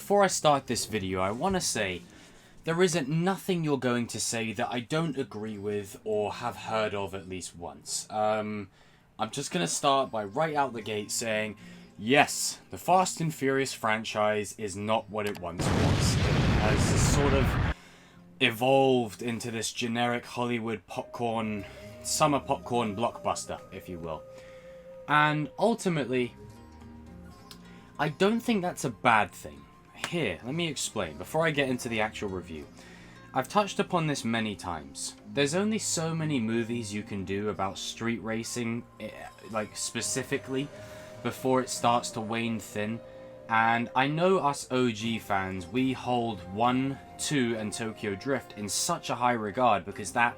before I start this video, I want to say there isn't nothing you're going to say that I don't agree with or have heard of at least once. I'm just going to start by right out the gate saying, yes, the Fast and Furious franchise is not what it once was. It has sort of evolved into this generic Hollywood popcorn, summer popcorn blockbuster, if you will. And ultimately, I don't think that's a bad thing. Here, let me explain, before I get into the actual review. I've touched upon this many times. There's only so many movies you can do about street racing, like specifically, before it starts to wane thin. And I know us OG fans, we hold 1, 2 and Tokyo Drift in such a high regard because that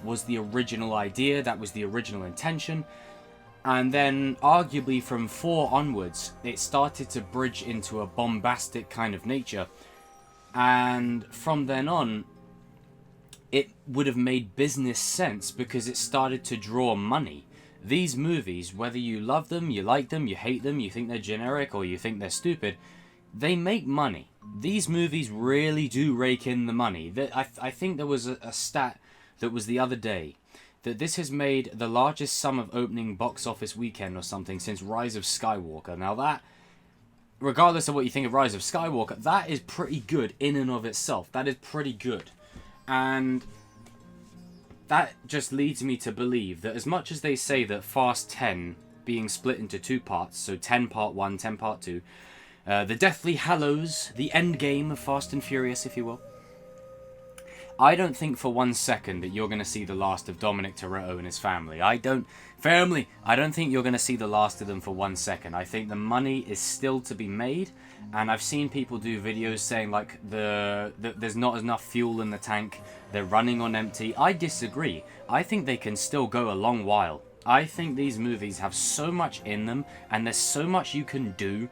was the original idea, that was the original intention. And then, arguably from 4 onwards, it started to bridge into a bombastic kind of nature. And from then on, it would have made business sense because it started to draw money. These movies, whether you love them, you like them, you hate them, you think they're generic, or you think they're stupid, they make money. These movies really do rake in the money. I think there was a stat that was the other day that this has made the largest sum of opening box office weekend or something since Rise of Skywalker. Now that, regardless of what you think of Rise of Skywalker, that is pretty good in and of itself. That is pretty good. And that just leads me to believe that as much as they say that Fast 10 being split into 2 parts, so 10 part 1, 10 part 2, the Deathly Hallows, the end game of Fast and Furious, if you will, I don't think for 1 second that you're going to see the last of Dominic Toretto and his family. I don't think you're going to see the last of them for 1 second. I think the money is still to be made, and I've seen people do videos saying like there's not enough fuel in the tank, they're running on empty. I disagree. I think they can still go a long while. I think these movies have so much in them, and there's so much you can do.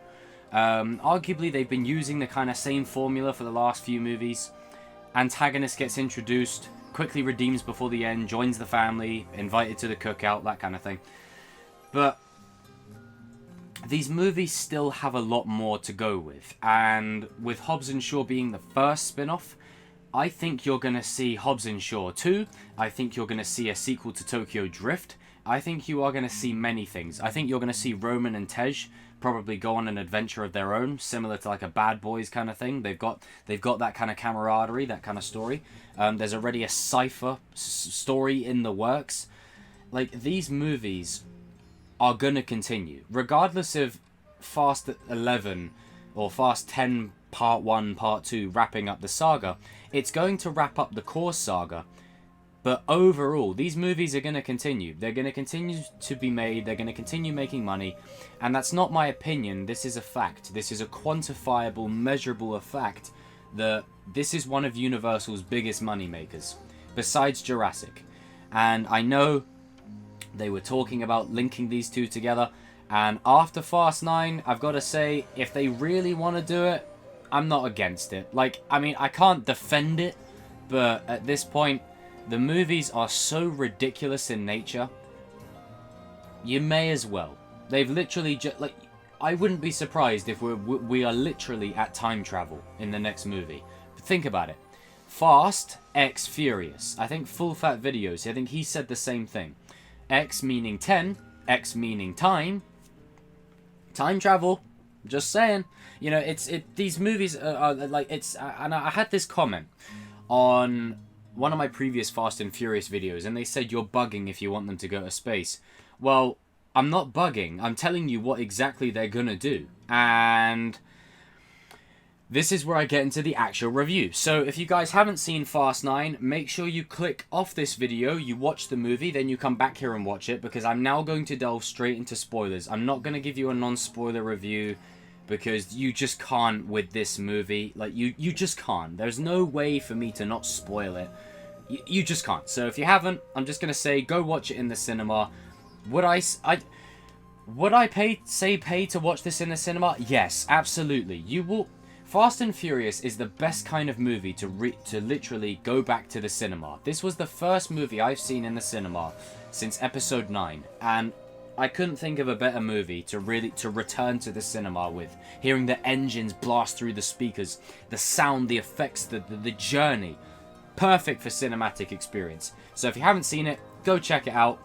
Arguably, they've been using the kind of same formula for the last few movies. Antagonist gets introduced, quickly redeems before the end, joins the family, invited to the cookout, that kind of thing. But these movies still have a lot more to go with. And with Hobbs and Shaw being the first spin-off, I think you're going to see Hobbs and Shaw 2. I think you're going to see a sequel to Tokyo Drift. I think you are going to see many things. I think you're going to see Roman and Tej probably go on an adventure of their own, similar to like a Bad Boys kind of thing. They've got that kind of camaraderie, that kind of story. There's already a Cypher story in the works. Like, these movies are going to continue. Regardless of Fast 11 or Fast 10 Part 1, Part 2 wrapping up the saga, it's going to wrap up the core saga. But overall, these movies are going to continue. They're going to continue to be made. They're going to continue making money. And that's not my opinion. This is a fact. This is a quantifiable, measurable fact that this is one of Universal's biggest money makers, besides Jurassic. And I know they were talking about linking these two together. And after Fast 9, I've got to say, if they really want to do it, I'm not against it. Like, I mean, I can't defend it, but at this point, the movies are so ridiculous in nature, you may as well. They've literally just, like, I wouldn't be surprised if we are literally at time travel in the next movie. But think about it. Fast X Furious. I think Full Fat Videos, I think he said the same thing. X meaning 10, X meaning time. Time travel. Just saying. You know, these movies are like, and I had this comment on one of my previous Fast and Furious videos, and they said you're bugging if you want them to go to space. Well, I'm not bugging. I'm telling you what exactly they're gonna do. And this is where I get into the actual review. So if you guys haven't seen Fast 9, make sure you click off this video, you watch the movie, then you come back here and watch it, because I'm now going to delve straight into spoilers. I'm not going to give you a non-spoiler review, because you just can't with this movie. Like, you just can't. There's no way for me to not spoil it. You just can't. So if you haven't, I'm just going to say, go watch it in the cinema. Would I pay to watch this in the cinema? Yes, absolutely. You will. Fast and Furious is the best kind of movie to literally go back to the cinema. This was the first movie I've seen in the cinema since episode 9. And I couldn't think of a better movie to return to the cinema with. Hearing the engines blast through the speakers, the sound, the effects, the journey. Perfect for cinematic experience. So if you haven't seen it, go check it out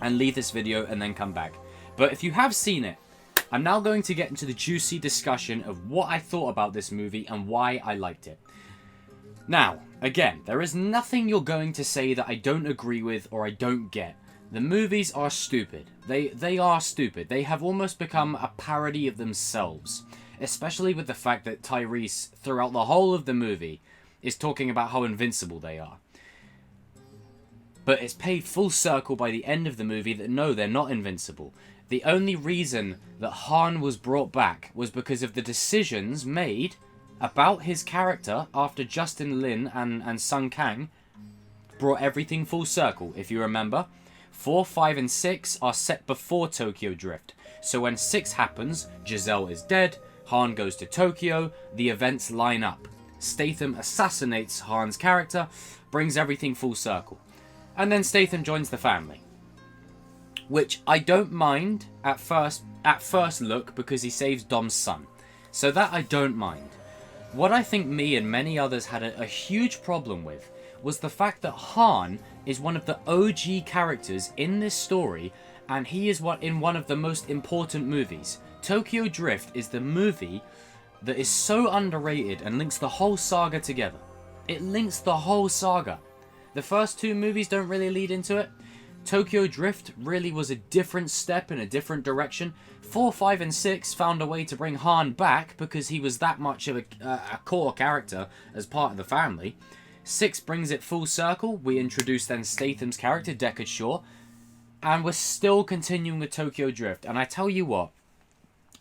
and leave this video and then come back. But if you have seen it, I'm now going to get into the juicy discussion of what I thought about this movie and why I liked it. Now, again, there is nothing you're going to say that I don't agree with or I don't get. The movies are stupid. They are stupid. They have almost become a parody of themselves. Especially with the fact that Tyrese, throughout the whole of the movie, is talking about how invincible they are. But it's paid full circle by the end of the movie that no, they're not invincible. The only reason that Han was brought back was because of the decisions made about his character after Justin Lin and Sung Kang brought everything full circle, if you remember. 4, 5, and 6 are set before Tokyo Drift. So when 6 happens, Giselle is dead, Han goes to Tokyo, the events line up. Statham assassinates Han's character, brings everything full circle. And then Statham joins the family. Which I don't mind at first look because he saves Dom's son. So that I don't mind. What I think me and many others had a huge problem with was the fact that Han is one of the OG characters in this story, and he is in one of the most important movies. Tokyo Drift is the movie that is so underrated and links the whole saga together. It links the whole saga. The first 2 movies don't really lead into it. Tokyo Drift really was a different step in a different direction. 4, 5, and 6 found a way to bring Han back because he was that much of a core character as part of the family. 6 brings it full circle. We introduce then Statham's character, Deckard Shaw. And we're still continuing with Tokyo Drift. And I tell you what,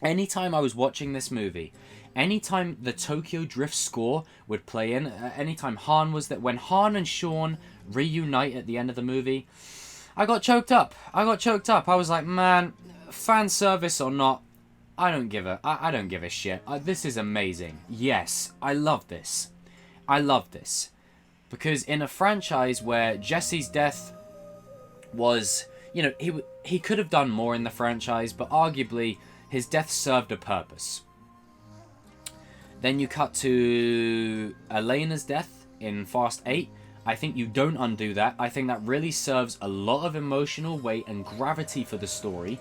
anytime I was watching this movie, anytime the Tokyo Drift score would play in, anytime Han was there, when Han and Sean reunite at the end of the movie, I got choked up. I was like, man, fan service or not, I don't give a shit. This is amazing. Yes, I love this. Because in a franchise where Jesse's death was, you know, he could have done more in the franchise, but arguably his death served a purpose. Then you cut to Elena's death in Fast 8. I think you don't undo that. I think that really serves a lot of emotional weight and gravity for the story.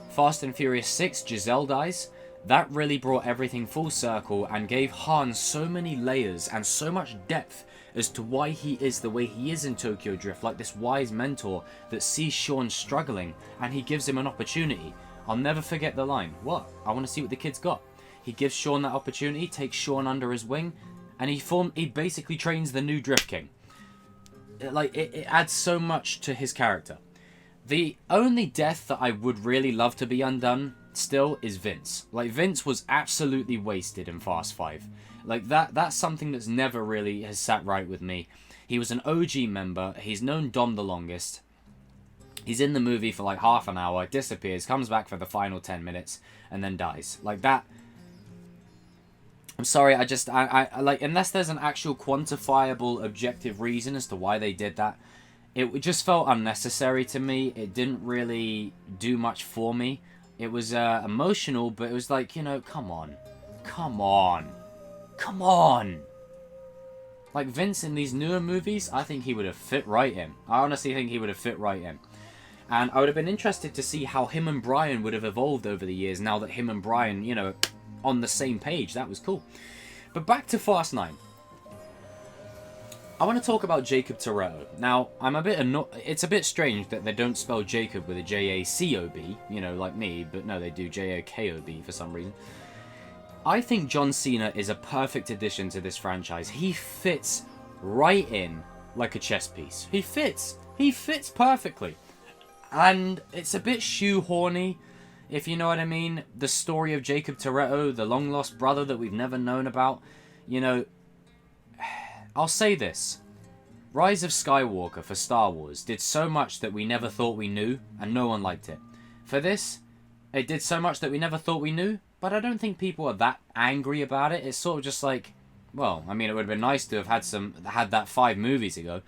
Fast and Furious 6, Giselle dies. That really brought everything full circle and gave Han so many layers and so much depth as to why he is the way he is in Tokyo Drift, like this wise mentor that sees Sean struggling and he gives him an opportunity. I'll never forget the line, "What? I want to see what the kid's got." He gives Sean that opportunity, takes Sean under his wing, and he basically trains the new Drift King. It adds so much to his character. The only death that I would really love to be undone still is Vince. Like, Vince was absolutely wasted in Fast 5. Like, that's something that's never really has sat right with me. He was an OG member. He's known Dom the longest. He's in the movie for like half an hour, disappears, comes back for the final 10 minutes, and then dies. Like, that... I'm sorry, I like, unless there's an actual quantifiable, objective reason as to why they did that, it just felt unnecessary to me. It didn't really do much for me. It was emotional, but it was like, you know, come on. Like, Vince in these newer movies, I think he would have fit right in. I honestly think he would have fit right in. And I would have been interested to see how him and Brian would have evolved over the years, now that him and Brian, you know, on the same page. That was cool. But back to Fast 9. I want to talk about Jacob Toretto. Now, I'm a bit it's a bit strange that they don't spell Jacob with a J-A-C-O-B, you know, like me, but no, they do J-O-K-O-B for some reason. I think John Cena is a perfect addition to this franchise. He fits right in like a chess piece. He fits perfectly. And it's a bit shoehorny, if you know what I mean. The story of Jacob Toretto, the long-lost brother that we've never known about. You know, I'll say this. Rise of Skywalker for Star Wars did so much that we never thought we knew, and no one liked it. For this, it did so much that we never thought we knew, but I don't think people are that angry about it. It's sort of just like, well, I mean, it would have been nice to have had that 5 movies ago.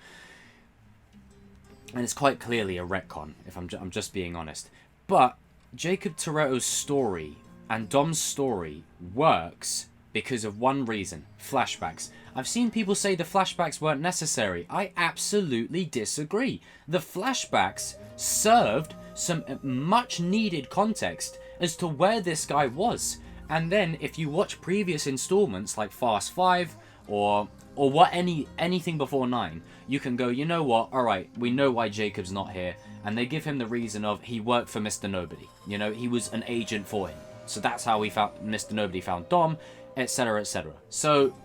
And it's quite clearly a retcon, if I'm just being honest. But Jacob Toretto's story and Dom's story works because of one reason: flashbacks. I've seen people say the flashbacks weren't necessary. I absolutely disagree. The flashbacks served some much needed context as to where this guy was. And then if you watch previous installments like Fast 5 or anything before 9, you can go, you know what, alright, we know why Jacob's not here. And they give him the reason of he worked for Mr. Nobody. You know, he was an agent for him. So that's how Mr. Nobody found Dom, etc, etc. So,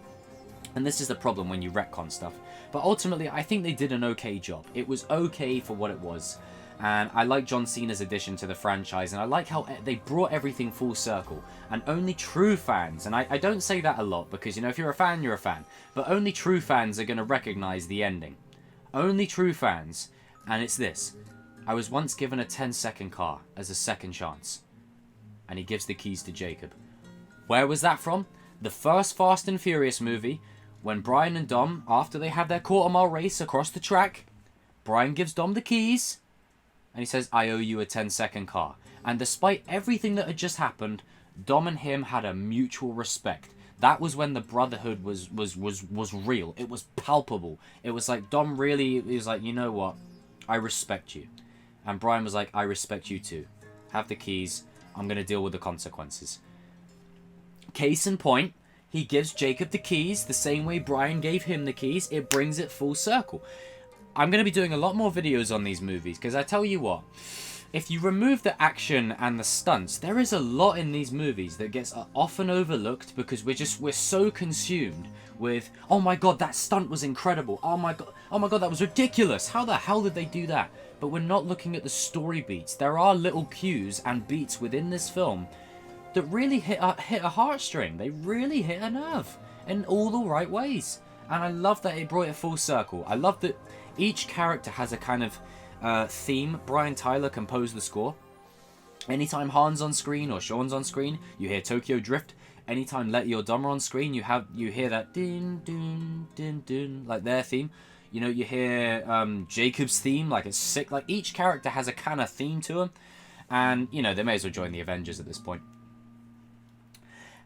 and this is the problem when you retcon stuff. But ultimately, I think they did an okay job. It was okay for what it was. And I like John Cena's addition to the franchise, and I like how they brought everything full circle. And only true fans, and I don't say that a lot, because, you know, if you're a fan, you're a fan. But only true fans are going to recognize the ending. Only true fans. And it's this. I was once given a 10-second car as a second chance. And he gives the keys to Jacob. Where was that from? The first Fast and Furious movie, when Brian and Dom, after they have their quarter-mile race across the track, Brian gives Dom the keys, and he says, I owe you a 10-second car. And despite everything that had just happened, Dom and him had a mutual respect. That was when the brotherhood was real. It was palpable. It was like Dom really, he was like, you know what? I respect you. And Brian was like, I respect you too. Have the keys. I'm going to deal with the consequences. Case in point, he gives Jacob the keys the same way Brian gave him the keys. It brings it full circle. I'm going to be doing a lot more videos on these movies, because I tell you what, if you remove the action and the stunts, there is a lot in these movies that gets often overlooked because we're so consumed with, oh my god, that stunt was incredible. Oh my god, that was ridiculous. How the hell did they do that? But we're not looking at the story beats. There are little cues and beats within this film that really hit a heartstring. They really hit a nerve in all the right ways. And I love that it brought it full circle. I love that each character has a kind of theme. Brian Tyler composed the score. Anytime Han's on screen or Sean's on screen, you hear Tokyo Drift. Anytime Letty or Dom are on screen, you hear that din din din din, like their theme. You know, you hear Jacob's theme, like it's sick. Like each character has a kind of theme to them, and you know they may as well join the Avengers at this point.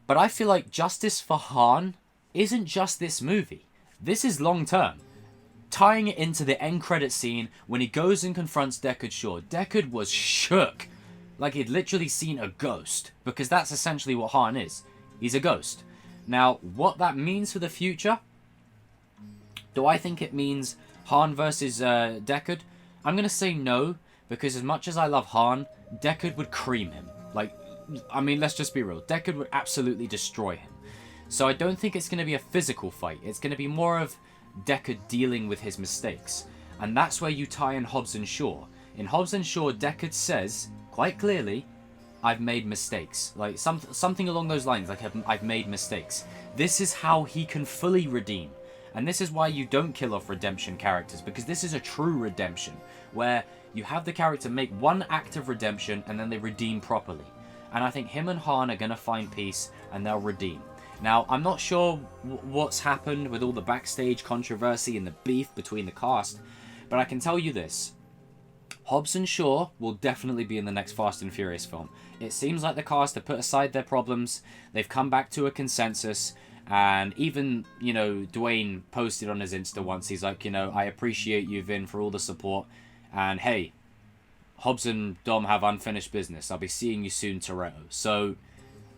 But I feel like justice for Han isn't just this movie. This is long term. Tying it into the end credit scene when he goes and confronts Deckard Shaw. Deckard was shook. Like he'd literally seen a ghost. Because that's essentially what Han is. He's a ghost. Now, what that means for the future? Do I think it means Han versus Deckard? I'm going to say no. Because as much as I love Han, Deckard would cream him. Like, I mean, let's just be real. Deckard would absolutely destroy him. So I don't think it's going to be a physical fight. It's going to be more of Deckard dealing with his mistakes. And that's where you tie in Hobbs and Shaw. In Hobbs and Shaw, Deckard says, quite clearly, I've made mistakes. Like, something along those lines, like, I've made mistakes. This is how he can fully redeem. And this is why you don't kill off redemption characters, because this is a true redemption, where you have the character make one act of redemption, and then they redeem properly. And I think him and Han are going to find peace, and they'll redeem. Now, I'm not sure what's happened with all the backstage controversy and the beef between the cast, but I can tell you this. Hobbs and Shaw will definitely be in the next Fast and Furious film. It seems like the cast have put aside their problems, they've come back to a consensus, and even, you know, Dwayne posted on his Insta once, he's like, you know, I appreciate you, Vin, for all the support, and hey, Hobbs and Dom have unfinished business. I'll be seeing you soon, Toretto. So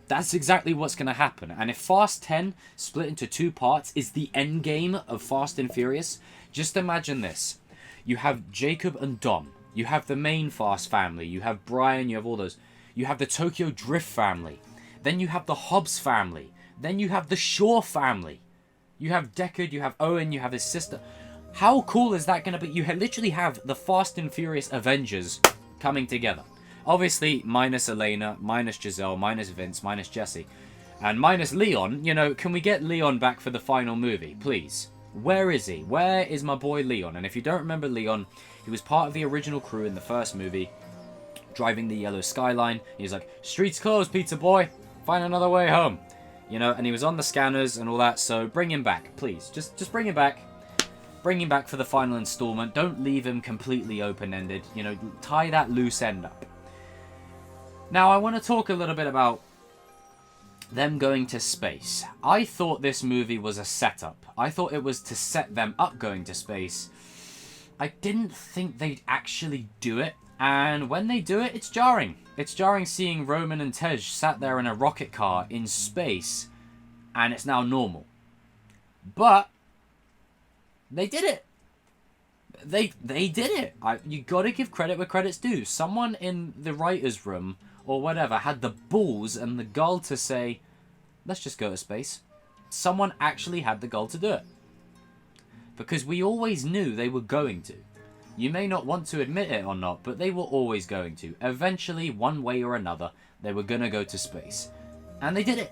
that's exactly what's going to happen. And if Fast 10 split into 2 parts is the end game of Fast and Furious, just imagine this. You have Jacob and Dom. You have the main Fast family. You have Brian. You have all those. You have the Tokyo Drift family. Then you have the Hobbs family. Then you have the Shaw family. You have Deckard. You have Owen. You have his sister. How cool is that going to be? You literally have the Fast and Furious Avengers coming together. Obviously, minus Elena, minus Giselle, minus Vince, minus Jesse, and minus Leon. You know, can we get Leon back for the final movie, please? Where is he? Where is my boy Leon? And if you don't remember Leon, he was part of the original crew in the first movie, driving the yellow Skyline. He's like, streets closed, pizza boy. Find another way home. You know, and he was on the scanners and all that, so bring him back, please. Just bring him back. Bring him back for the final installment. Don't leave him completely open-ended. You know, tie that loose end up. Now, I want to talk a little bit about them going to space. I thought this movie was a setup. I thought it was to set them up going to space. I didn't think they'd actually do it. And when they do it, it's jarring. It's jarring seeing Roman and Tej sat there in a rocket car in space. And it's now normal. But they did it. They did it. You gotta give credit where credit's due. Someone in the writer's room or whatever had the balls and the gall to say, let's just go to space. Someone actually had the gall to do it. Because we always knew they were going to. You may not want to admit it or not, but they were always going to. Eventually, one way or another, they were going to go to space. And they did it.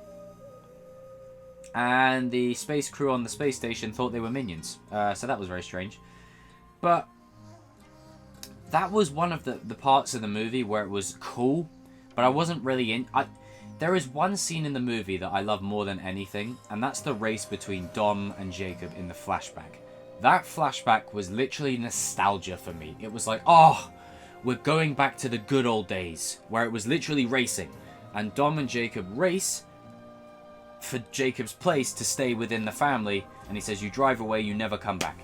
And the space crew on the space station thought they were minions. So that was very strange. But that was one of the parts of the movie where it was cool. But I wasn't really in... There is one scene in the movie that I love more than anything. And that's the race between Dom and Jacob in the flashback. That flashback was literally nostalgia for me. It was like, oh, we're going back to the good old days. Where it was literally racing. And Dom and Jacob race for Jacob's place to stay within the family. And he says, you drive away, you never come back.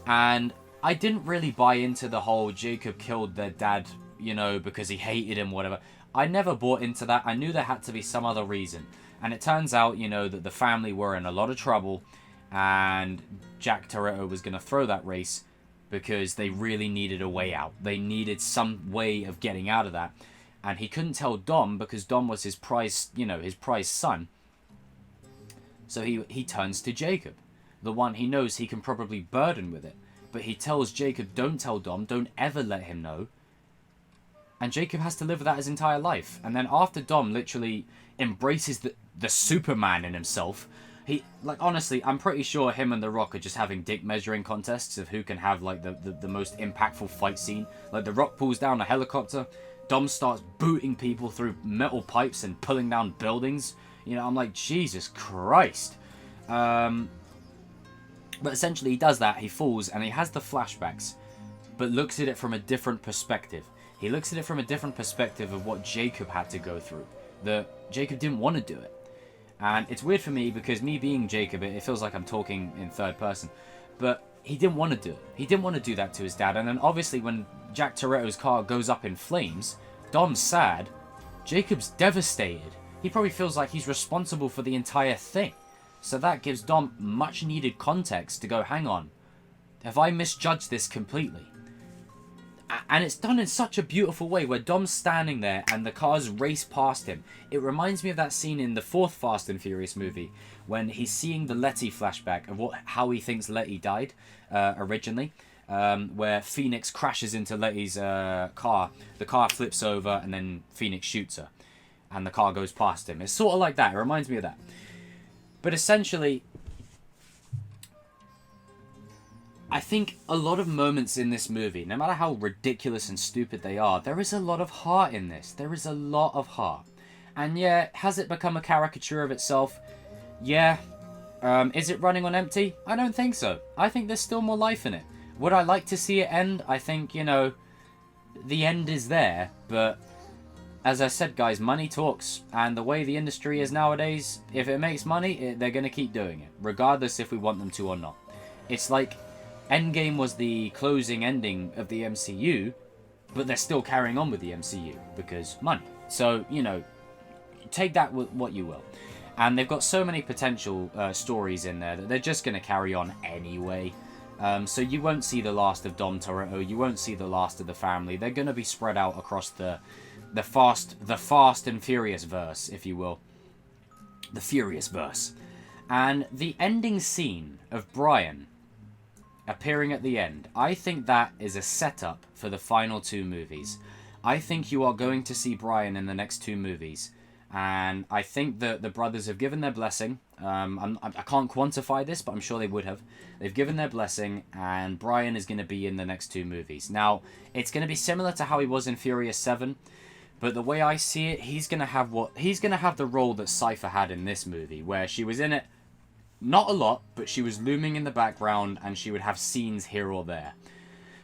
And I didn't really buy into the whole Jacob killed their dad, you know, because he hated him, whatever. I never bought into that. I knew there had to be some other reason. And it turns out, you know, that the family were in a lot of trouble. And Jack Toretto was going to throw that race because they really needed a way out. They needed some way of getting out of that. And he couldn't tell Dom because Dom was his prized, you know, his prized son. So he turns to Jacob, the one he knows he can probably burden with it. But he tells Jacob, don't tell Dom, don't ever let him know. And Jacob has to live with that his entire life. And then after Dom literally embraces the Superman in himself, he, like, honestly, I'm pretty sure him and The Rock are just having dick measuring contests of who can have, like, the most impactful fight scene. Like, The Rock pulls down a helicopter, Dom starts booting people through metal pipes and pulling down buildings. You know, I'm like, Jesus Christ. But essentially he does that, he falls, and he has the flashbacks, but looks at it from a different perspective. He looks at it from a different perspective of what Jacob had to go through. That Jacob didn't want to do it. And it's weird for me because me being Jacob, it feels like I'm talking in third person. But he didn't want to do it. He didn't want to do that to his dad. And then obviously when Jack Toretto's car goes up in flames, Dom's sad, Jacob's devastated. He probably feels like he's responsible for the entire thing. So that gives Dom much needed context to go, hang on, have I misjudged this completely? And it's done in such a beautiful way where Dom's standing there and the cars race past him. It reminds me of that scene in the fourth Fast and Furious movie when he's seeing the Letty flashback of how he thinks Letty died originally. Where Phoenix crashes into Letty's car. The car flips over and then Phoenix shoots her. And the car goes past him. It's sort of like that. It reminds me of that. But essentially, I think a lot of moments in this movie, no matter how ridiculous and stupid they are, there is a lot of heart in this. There is a lot of heart. And yeah, has it become a caricature of itself? Yeah. Is it running on empty? I don't think so. I think there's still more life in it. Would I like to see it end? I think, you know, the end is there. But as I said, guys, money talks. And the way the industry is nowadays, if it makes money, they're going to keep doing it. Regardless if we want them to or not. It's like Endgame was the closing ending of the MCU, but they're still carrying on with the MCU because money. So, you know, take that with what you will. And they've got so many potential stories in there that they're just going to carry on anyway. So you won't see the last of Dom Toretto. You won't see the last of the family. They're going to be spread out across the Fast and Furious verse, if you will. The Furious verse. And the ending scene of Brian appearing at the end, I think that is a setup for the final two movies. I think you are going to see Brian in the next two movies. And I think that the brothers have given their blessing. I can't quantify this, but I'm sure they would have. They've given their blessing, and Brian is going to be in the next two movies. Now, it's going to be similar to how he was in Furious 7, but the way I see it, he's going to have the role that Cypher had in this movie, where she was in it, not a lot, but she was looming in the background, and she would have scenes here or there.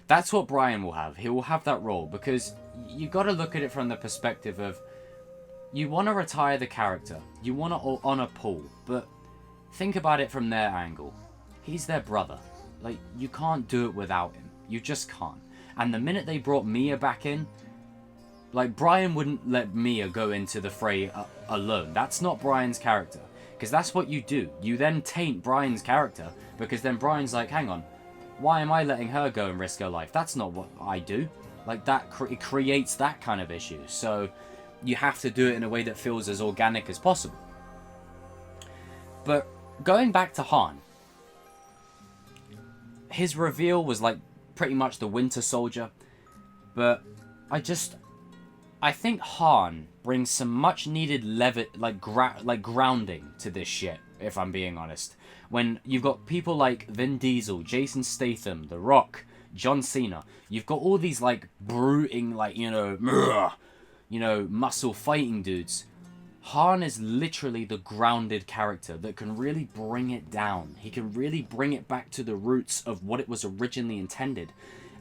That's what Brian will have. He will have that role, because you got to look at it from the perspective of you want to retire the character. You want to honor Paul, but think about it from their angle. He's their brother. Like, you can't do it without him. You just can't. And the minute they brought Mia back in, like, Brian wouldn't let Mia go into the fray alone. That's not Brian's character. Because that's what you do. You then taint Brian's character, because then Brian's like, hang on, why am I letting her go and risk her life? That's not what I do. Like, that it creates that kind of issue. So you have to do it in a way that feels as organic as possible. But going back to Han, his reveal was like pretty much the Winter Soldier, but I think Han brings some much needed grounding to this shit, if I'm being honest. When you've got people like Vin Diesel, Jason Statham, The Rock, John Cena, you've got all these like brooding, like, muscle fighting dudes. Han is literally the grounded character that can really bring it down. He can really bring it back to the roots of what it was originally intended.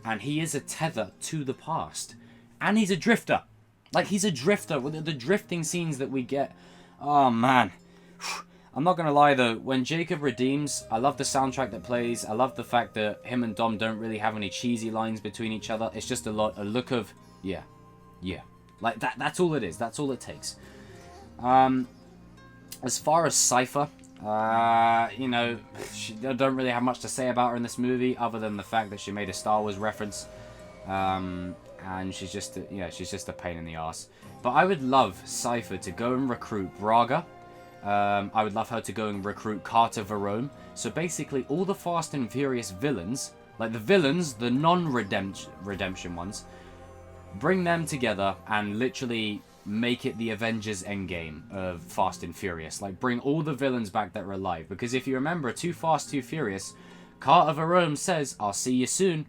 And he is a tether to the past. And he's a drifter. Like, he's a drifter. With the drifting scenes that we get. Oh, man. I'm not going to lie, though. When Jacob redeems, I love the soundtrack that plays. I love the fact that him and Dom don't really have any cheesy lines between each other. It's just a look of, yeah. Like, that's all it is. That's all it takes. As far as Cypher, she don't really have much to say about her in this movie, other than the fact that she made a Star Wars reference. And she's just a pain in the ass. But I would love Cypher to go and recruit Braga. I would love her to go and recruit Carter Verone. So basically, all the Fast and Furious villains, like the villains, the non-redemption ones, bring them together and literally make it the Avengers Endgame of Fast and Furious. Like, bring all the villains back that are alive. Because if you remember, Too Fast, Too Furious, Carter Verone says, "I'll see you soon."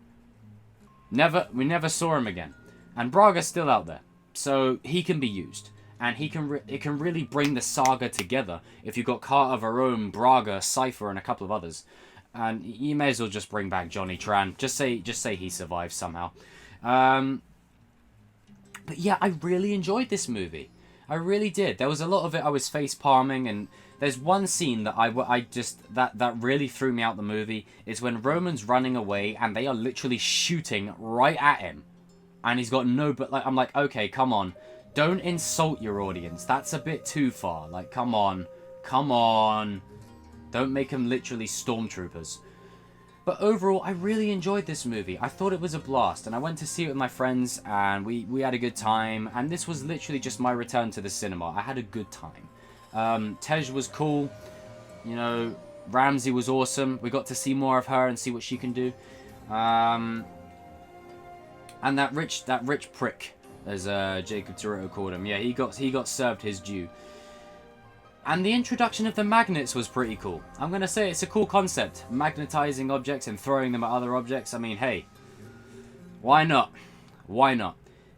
We never saw him again. And Braga's still out there. So he can be used. And it can really bring the saga together if you've got Carter Verone, Braga, Cypher, and a couple of others. And you may as well just bring back Johnny Tran. Just say he survives somehow. But yeah, I really enjoyed this movie. I really did. There was a lot of it I was face palming, and there's one scene that that really threw me out the movie. Is when Roman's running away and they are literally shooting right at him, and he's got I'm like, okay, come on, don't insult your audience. That's a bit too far. Like, come on, don't make them literally stormtroopers. But overall, I really enjoyed this movie. I thought it was a blast, and I went to see it with my friends, and we had a good time, and this was literally just my return to the cinema. I had a good time. Tej was cool, Ramsey was awesome. We got to see more of her and see what she can do. And that rich prick, as Jacob Toretto called him, yeah, he got served his due. And the introduction of the magnets was pretty cool. I'm going to say it's a cool concept. Magnetizing objects and throwing them at other objects. I mean, hey. Why not? Why not?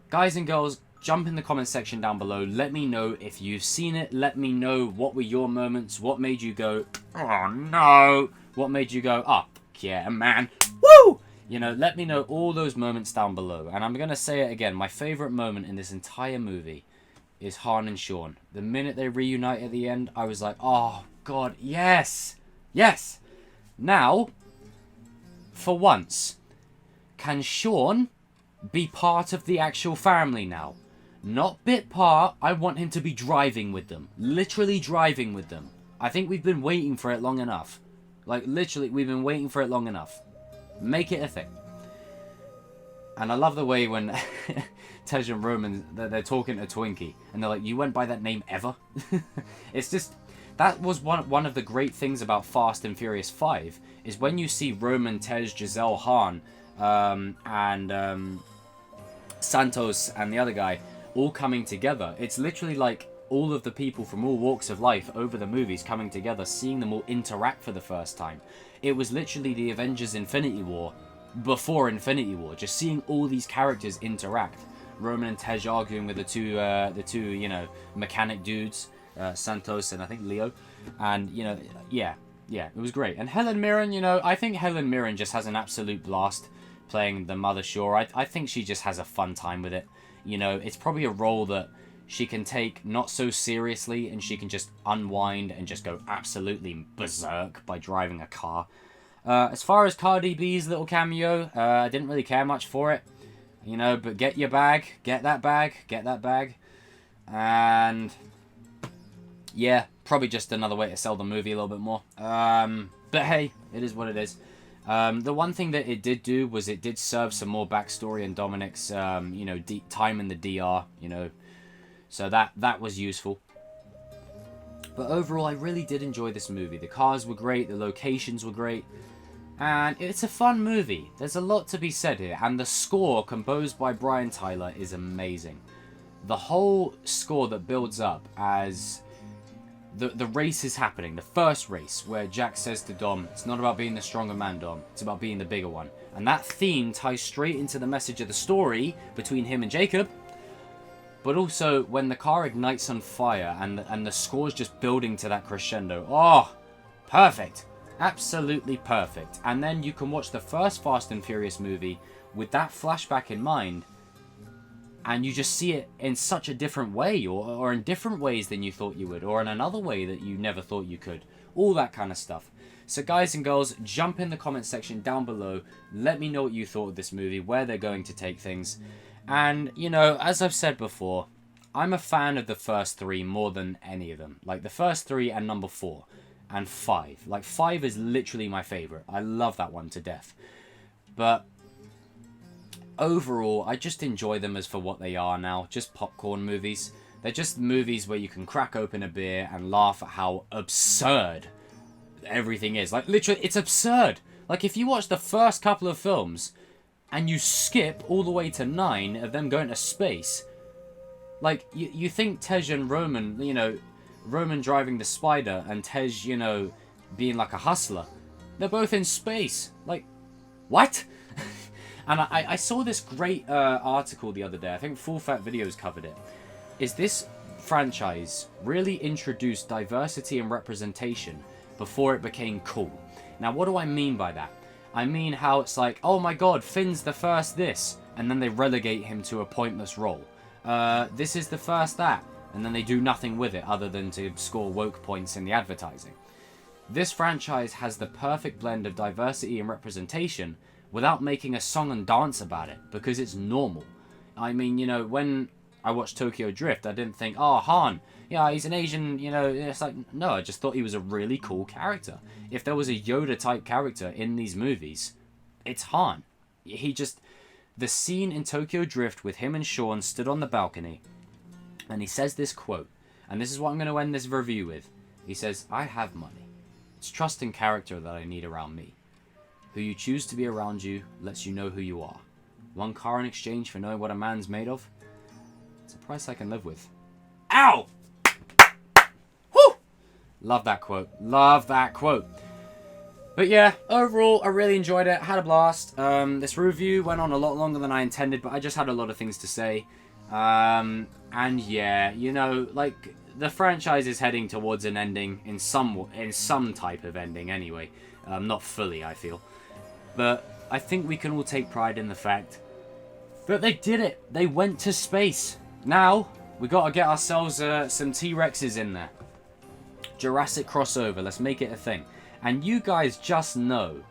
Guys and girls, jump in the comment section down below. Let me know if you've seen it. Let me know what were your moments. What made you go, oh no. What made you go, oh yeah, man. Woo! Let me know all those moments down below. And I'm going to say it again. My favorite moment in this entire movie is Han and Sean. The minute they reunite at the end, I was like, oh god, yes! Yes! Now, for once, can Sean be part of the actual family now? Not bit part, I want him to be driving with them. Literally driving with them. I think we've been waiting for it long enough. Like, literally, we've been waiting for it long enough. Make it a thing. And I love the way when Tej and Roman, they're talking to Twinkie, and they're like, you went by that name ever? It's just, that was one of the great things about Fast and Furious 5, is when you see Roman, Tej, Giselle, Han, and Santos and the other guy all coming together. It's literally like all of the people from all walks of life over the movies coming together, seeing them all interact for the first time. It was literally the Avengers Infinity War before Infinity War, just seeing all these characters interact. Roman and Tej arguing with the two mechanic dudes, Santos and I think Leo, and yeah, it was great. And Helen Mirren, I think Helen Mirren just has an absolute blast playing the Mother Shore. I think she just has a fun time with it. It's probably a role that she can take not so seriously, and she can just unwind and just go absolutely berserk by driving a car. As far as Cardi B's little cameo, I didn't really care much for it. You know, but get your bag, get that bag, get that bag. And yeah, probably just another way to sell the movie a little bit more. But hey, it is what it is. The one thing that it did do was it did serve some more backstory in Dominic's, you know, time in the DR, you know. So that was useful. But overall, I really did enjoy this movie. The cars were great, the locations were great. And it's a fun movie. There's a lot to be said here. And the score, composed by Brian Tyler, is amazing. The whole score that builds up as the race is happening. The first race, where Jack says to Dom, it's not about being the stronger man, Dom. It's about being the bigger one. And that theme ties straight into the message of the story between him and Jacob. But also, when the car ignites on fire and the score's just building to that crescendo. Oh, perfect. Absolutely perfect. And then you can watch the first Fast and Furious movie with that flashback in mind, and you just see it in such a different way, or in different ways than you thought you would, or in another way that you never thought you could. All that kind of stuff. So guys and girls, jump in the comment section down below. Let me know what you thought of this movie, where they're going to take things. And, you know, as I've said before, I'm a fan of the first three more than any of them. Like, the first three and number 4. And 5. Like, 5 is literally my favourite. I love that one to death. But overall, I just enjoy them as for what they are now. Just popcorn movies. They're just movies where you can crack open a beer and laugh at how absurd everything is. Like, literally, it's absurd. Like, if you watch the first couple of films and you skip all the way to 9 of them going to space, like, you think Tej and Roman, you know, Roman driving the spider and Tej, you know, being like a hustler. They're both in space. Like, what? And I saw this great article the other day. I think Full Fat Videos covered it. Is this franchise really introduced diversity and representation before it became cool? Now, what do I mean by that? I mean how it's like, oh my god, Finn's the first this, and then they relegate him to a pointless role. This is the first that. And then they do nothing with it other than to score woke points in the advertising. This franchise has the perfect blend of diversity and representation without making a song and dance about it, because it's normal. I mean, you know, when I watched Tokyo Drift, I didn't think, oh, Han, yeah, he's an Asian, you know, it's like, no, I just thought he was a really cool character. If there was a Yoda-type character in these movies, it's Han. The scene in Tokyo Drift with him and Sean stood on the balcony, and he says this quote, and this is what I'm going to end this review with. He says, I have money. It's trust and character that I need around me. Who you choose to be around you lets you know who you are. One car in exchange for knowing what a man's made of. It's a price I can live with. Ow! Whew! Love that quote. Love that quote. But yeah, overall, I really enjoyed it. Had a blast. This review went on a lot longer than I intended, but I just had a lot of things to say. And yeah, you know, like, the franchise is heading towards an ending in some type of ending anyway. Not fully, I feel. But I think we can all take pride in the fact that they did it. They went to space. Now, we got to get ourselves some T-Rexes in there. Jurassic crossover, let's make it a thing. And you guys just know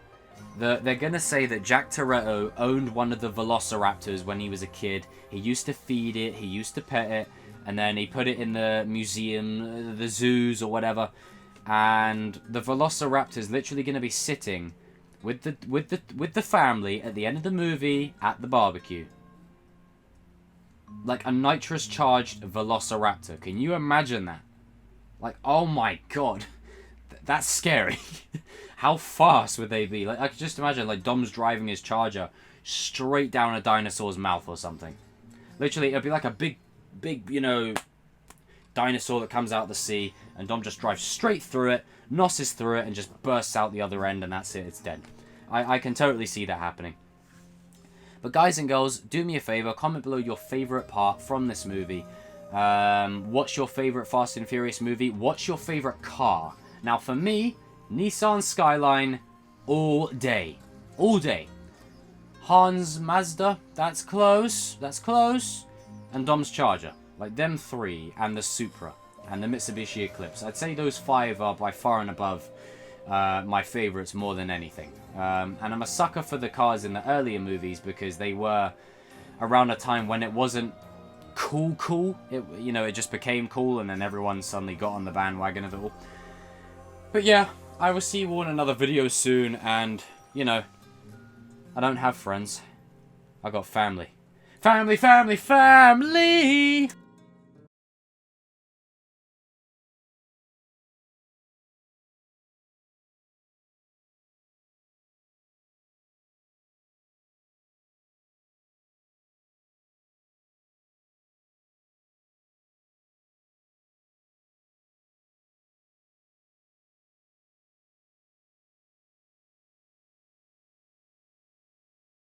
that they're going to say that Jack Toretto owned one of the Velociraptors when he was a kid. He used to feed it, he used to pet it, and then he put it in the museum, the zoos or whatever. And the Velociraptor is literally going to be sitting with the family at the end of the movie at the barbecue. Like a nitrous-charged Velociraptor. Can you imagine that? Like, oh my god. That's scary. How fast would they be? Like, I could just imagine, like, Dom's driving his Charger straight down a dinosaur's mouth or something. Literally, it'd be like a big, you know, dinosaur that comes out of the sea, and Dom just drives straight through it, nosses through it, and just bursts out the other end, and that's it, it's dead. I can totally see that happening. But guys and girls, do me a favour, comment below your favourite part from this movie. What's your favourite Fast and Furious movie? What's your favourite car? Now for me, Nissan Skyline all day. All day. Han's Mazda, that's close. That's close. And Dom's Charger. Like, them 3 and the Supra and the Mitsubishi Eclipse. I'd say those 5 are by far and above my favourites more than anything. And I'm a sucker for the cars in the earlier movies because they were around a time when it wasn't cool. It just became cool and then everyone suddenly got on the bandwagon of it all. But yeah, I will see you all in another video soon, and, I don't have friends. I got family. Family!